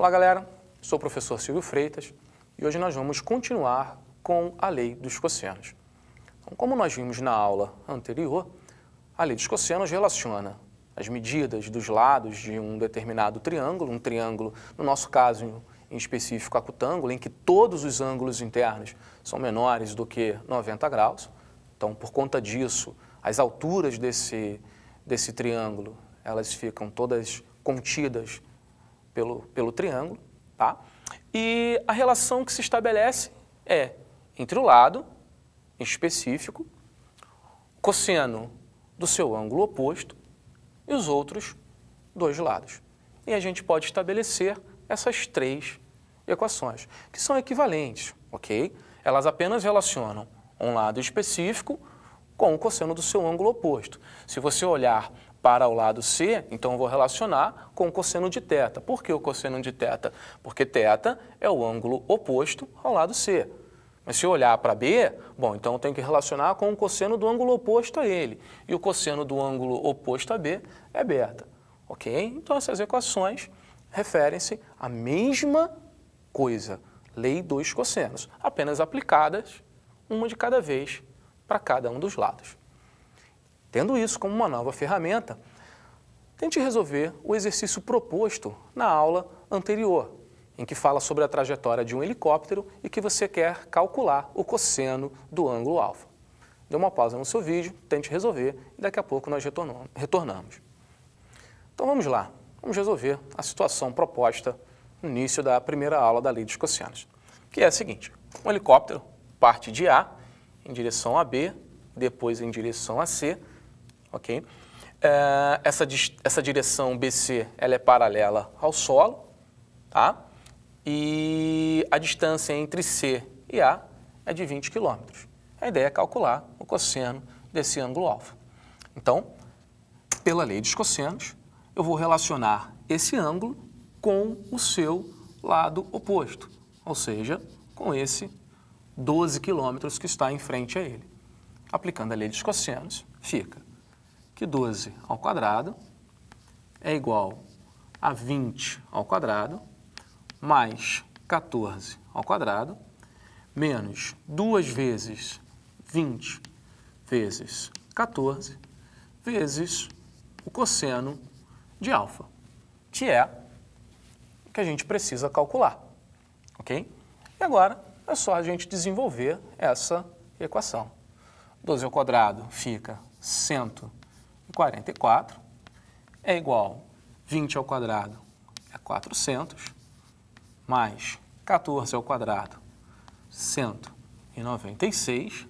Olá, galera. Sou o professor Silvio Freitas e hoje nós vamos continuar com a lei dos cossenos. Então, como nós vimos na aula anterior, a lei dos cossenos relaciona as medidas dos lados de um determinado triângulo, um triângulo, no nosso caso em específico acutângulo, em que todos os ângulos internos são menores do que 90 graus. Então, por conta disso, as alturas desse triângulo, elas ficam todas contidas pelo triângulo, tá? E a relação que se estabelece é entre o lado em específico, cosseno do seu ângulo oposto e os outros dois lados. E a gente pode estabelecer essas três equações, que são equivalentes, ok? Elas apenas relacionam um lado específico com o cosseno do seu ângulo oposto. Se você olhar para o lado C, então eu vou relacionar com o cosseno de θ. Por que o cosseno de θ? Porque θ é o ângulo oposto ao lado C. Mas se eu olhar para B, bom, então eu tenho que relacionar com o cosseno do ângulo oposto a ele. E o cosseno do ângulo oposto a B é β, ok? Então essas equações referem-se à mesma coisa, lei dos cossenos, apenas aplicadas uma de cada vez para cada um dos lados. Tendo isso como uma nova ferramenta, tente resolver o exercício proposto na aula anterior, em que fala sobre a trajetória de um helicóptero e que você quer calcular o cosseno do ângulo alfa. Dê uma pausa no seu vídeo, tente resolver e daqui a pouco nós retornamos. Então vamos lá, vamos resolver a situação proposta no início da primeira aula da lei dos cossenos, que é a seguinte: um helicóptero parte de A em direção a B, depois em direção a C, ok? Essa direção BC ela é paralela ao solo, tá? E a distância entre C e A é de 20 km. A ideia é calcular o cosseno desse ângulo alfa. Então, pela lei dos cossenos, eu vou relacionar esse ângulo com o seu lado oposto, ou seja, com esse 12 km que está em frente a ele. Aplicando a lei dos cossenos, fica que 12 ao quadrado é igual a 20 ao quadrado mais 14 ao quadrado menos 2 vezes 20 vezes 14 vezes o cosseno de alfa, que é o que a gente precisa calcular, ok? E agora é só a gente desenvolver essa equação. 12 ao quadrado fica 144, é igual 20 ao quadrado é 400, mais 14 ao quadrado, 196,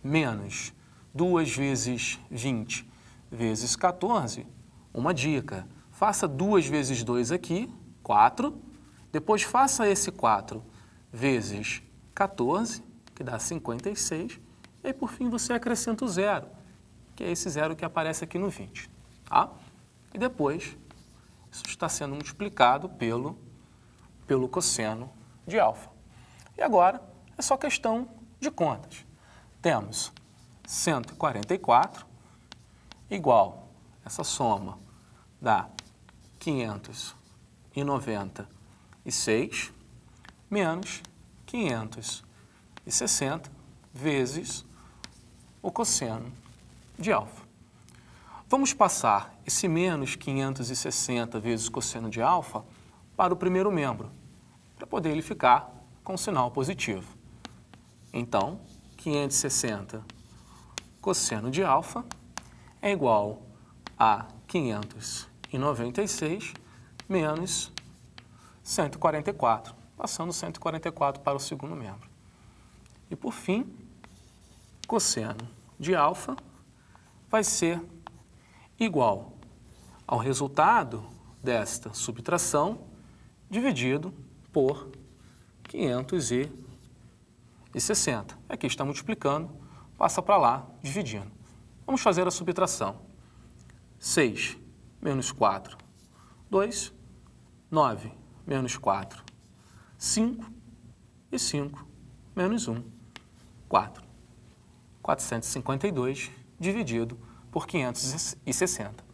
menos 2 vezes 20 vezes 14, uma dica, faça 2 vezes 2 aqui, 4, depois faça esse 4 vezes 14, que dá 56, e aí, por fim, você acrescenta o zero, que é esse zero que aparece aqui no 20, tá? E depois, isso está sendo multiplicado pelo cosseno de alfa. E agora, é só questão de contas. Temos 144 igual, essa soma dá 596, menos 560 vezes o cosseno de alfa. Vamos passar esse menos 560 vezes o cosseno de alfa para o primeiro membro, para poder ele ficar com sinal positivo. Então, 560 cosseno de alfa é igual a 596 menos 144, passando 144 para o segundo membro. E, por fim, cosseno de alfa vai ser igual ao resultado desta subtração dividido por 560. Aqui está multiplicando, passa para lá, dividindo. Vamos fazer a subtração. 6 menos 4, 2. 9 menos 4, 5. E 5 menos 1, 4. 452 dividido por 560.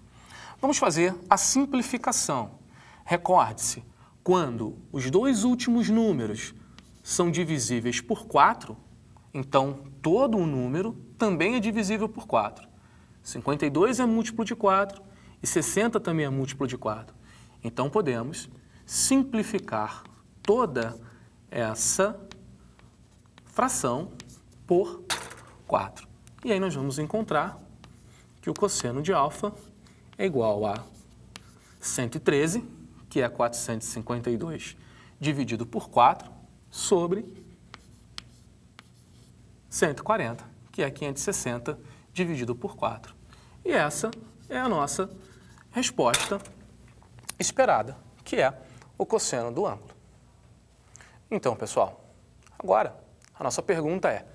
Vamos fazer a simplificação. Recorde-se, quando os dois últimos números são divisíveis por 4, então todo o número também é divisível por 4. 52 é múltiplo de 4 e 60 também é múltiplo de 4. Então podemos simplificar toda essa fração por 4. E aí nós vamos encontrar que o cosseno de alfa é igual a 113, que é 452 dividido por 4, sobre 140, que é 560 dividido por 4. E essa é a nossa resposta esperada, que é o cosseno do ângulo. Então, pessoal, agora a nossa pergunta é: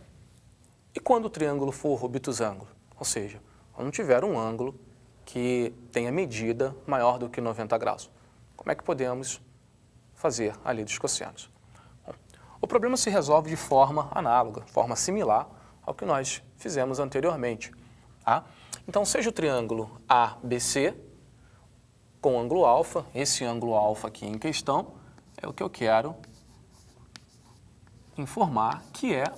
e quando o triângulo for obtusângulo? Ou seja, quando tiver um ângulo que tenha medida maior do que 90 graus. Como é que podemos fazer a lei dos cossenos? Bom, o problema se resolve de forma análoga, forma similar ao que nós fizemos anteriormente. Tá? Então, seja o triângulo ABC com ângulo alfa, esse ângulo alfa aqui em questão é o que eu quero informar que é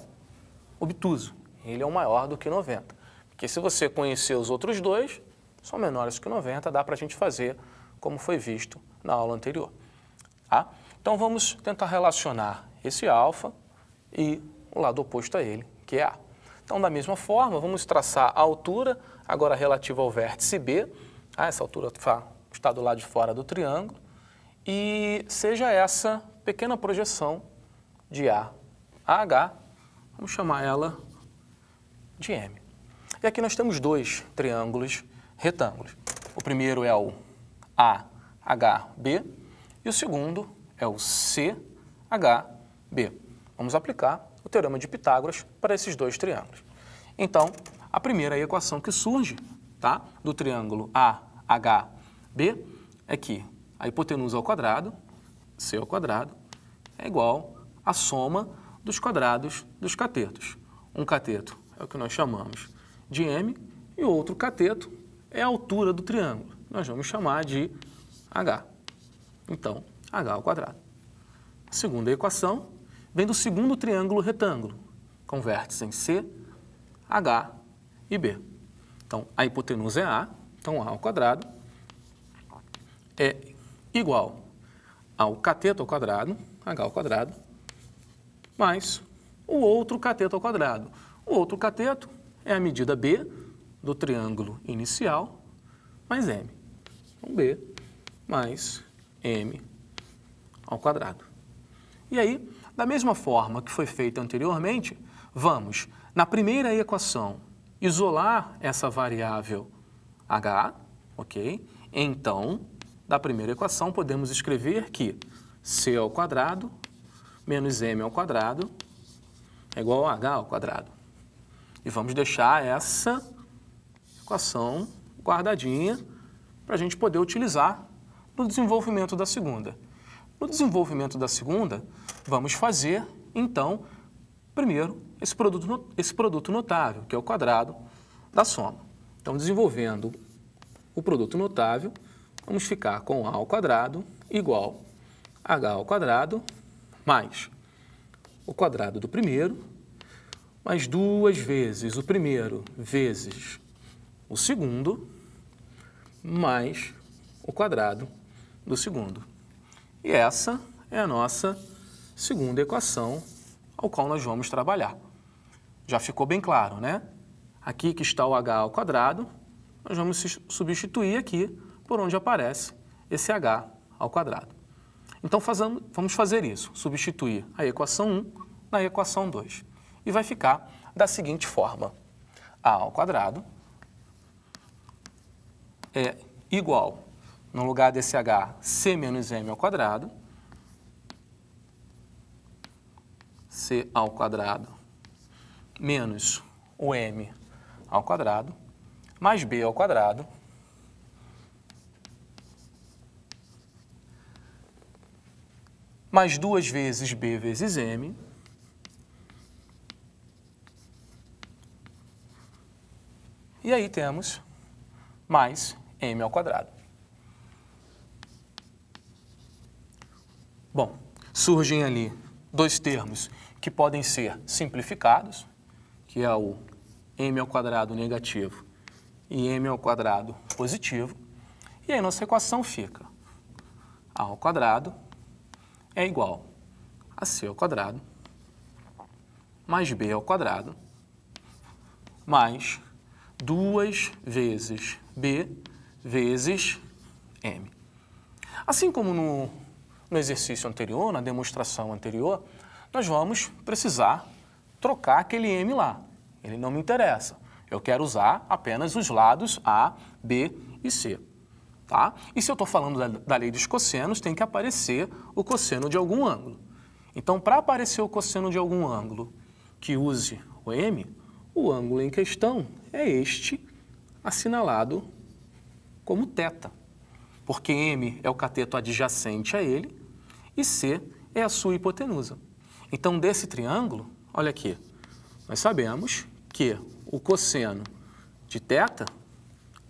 obtuso. Ele é o maior do que 90. Porque se você conhecer os outros dois, são menores que 90, dá para a gente fazer como foi visto na aula anterior. Tá? Então vamos tentar relacionar esse alfa e o lado oposto a ele, que é A. Então, da mesma forma, vamos traçar a altura, agora relativa ao vértice B. Essa altura está do lado de fora do triângulo. E seja essa pequena projeção de A a H, vamos chamar ela de M. E aqui nós temos dois triângulos retângulos. O primeiro é o AHB e o segundo é o CHB. Vamos aplicar o teorema de Pitágoras para esses dois triângulos. Então, a primeira equação que surge, tá, do triângulo AHB é que a hipotenusa ao quadrado, C ao quadrado, é igual à soma dos quadrados dos catetos. Um cateto é o que nós chamamos de M e o outro cateto é a altura do triângulo. Nós vamos chamar de H. Então, H ao quadrado. A segunda equação vem do segundo triângulo retângulo, com vértices em C, H e B. Então, a hipotenusa é A, então A ao quadrado é igual ao cateto ao quadrado, H ao quadrado, mais o outro cateto ao quadrado. O outro cateto é a medida B do triângulo inicial mais M. Então, B mais M ao quadrado. E aí, da mesma forma que foi feito anteriormente, vamos, na primeira equação, isolar essa variável H, ok? Então, da primeira equação, podemos escrever que C ao quadrado menos M ao quadrado é igual a H ao quadrado. E vamos deixar essa equação guardadinha para a gente poder utilizar no desenvolvimento da segunda. No desenvolvimento da segunda, vamos fazer, então, primeiro, esse produto notável, que é o quadrado da soma. Então, desenvolvendo o produto notável, vamos ficar com A ao quadrado igual a H ao quadrado mais o quadrado do primeiro, mais duas vezes o primeiro vezes o segundo, mais o quadrado do segundo. E essa é a nossa segunda equação ao qual nós vamos trabalhar. Já ficou bem claro, né? Aqui que está o H ao quadrado, nós vamos substituir aqui por onde aparece esse H ao quadrado. Então, vamos fazer isso, substituir a equação 1 na equação 2. E vai ficar da seguinte forma: A ao quadrado é igual, no lugar desse H, C menos M ao quadrado, C ao quadrado menos o M ao quadrado, mais B ao quadrado, mais duas vezes B vezes M, e aí temos mais M ao quadrado. Bom, surgem ali dois termos que podem ser simplificados, que é o m² negativo e m² positivo. E aí nossa equação fica a² é igual a c² mais b² mais 2 vezes b vezes m. Assim como no exercício anterior, na demonstração anterior, nós vamos precisar trocar aquele m lá. Ele não me interessa. Eu quero usar apenas os lados A, B e C. Tá? E se eu estou falando da lei dos cossenos, tem que aparecer o cosseno de algum ângulo. Então, para aparecer o cosseno de algum ângulo que use o m, o ângulo em questão é este, assinalado como θ, porque m é o cateto adjacente a ele e C é a sua hipotenusa. Então, desse triângulo, olha aqui, nós sabemos que o cosseno de θ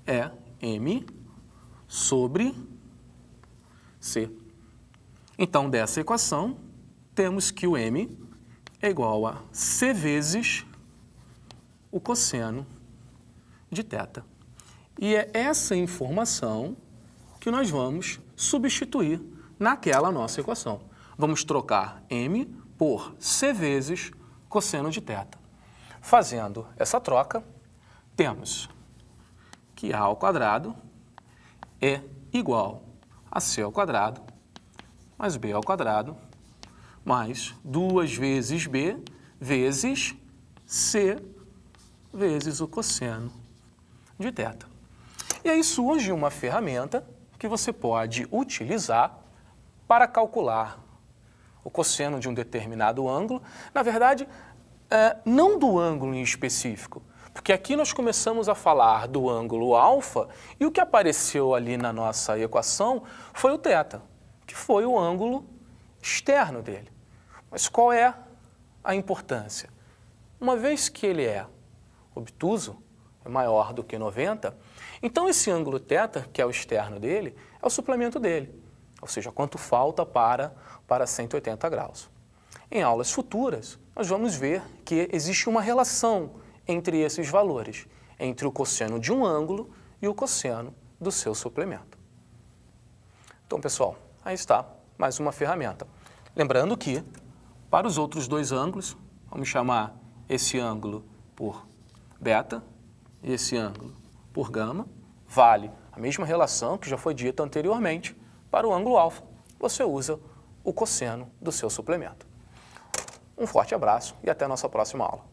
é m sobre C. Então, dessa equação, temos que o m é igual a C vezes o cosseno de θ. E é essa informação que nós vamos substituir naquela nossa equação. Vamos trocar m por C vezes cosseno de θ. Fazendo essa troca, temos que a² é igual a c² mais b² mais 2 vezes b vezes c vezes o cosseno de θ. E aí surge uma ferramenta que você pode utilizar para calcular o cosseno de um determinado ângulo. Na verdade, não do ângulo em específico, porque aqui nós começamos a falar do ângulo alfa e o que apareceu ali na nossa equação foi o θ, que foi o ângulo externo dele. Mas qual é a importância? Uma vez que ele é obtuso, é maior do que 90, então esse ângulo θ, que é o externo dele, é o suplemento dele, ou seja, quanto falta para 180 graus. Em aulas futuras, nós vamos ver que existe uma relação entre esses valores, entre o cosseno de um ângulo e o cosseno do seu suplemento. Então, pessoal, aí está mais uma ferramenta. Lembrando que, para os outros dois ângulos, vamos chamar esse ângulo por beta e esse ângulo por gama, vale a mesma relação que já foi dita anteriormente. Para o ângulo alfa, você usa o cosseno do seu suplemento. Um forte abraço e até a nossa próxima aula.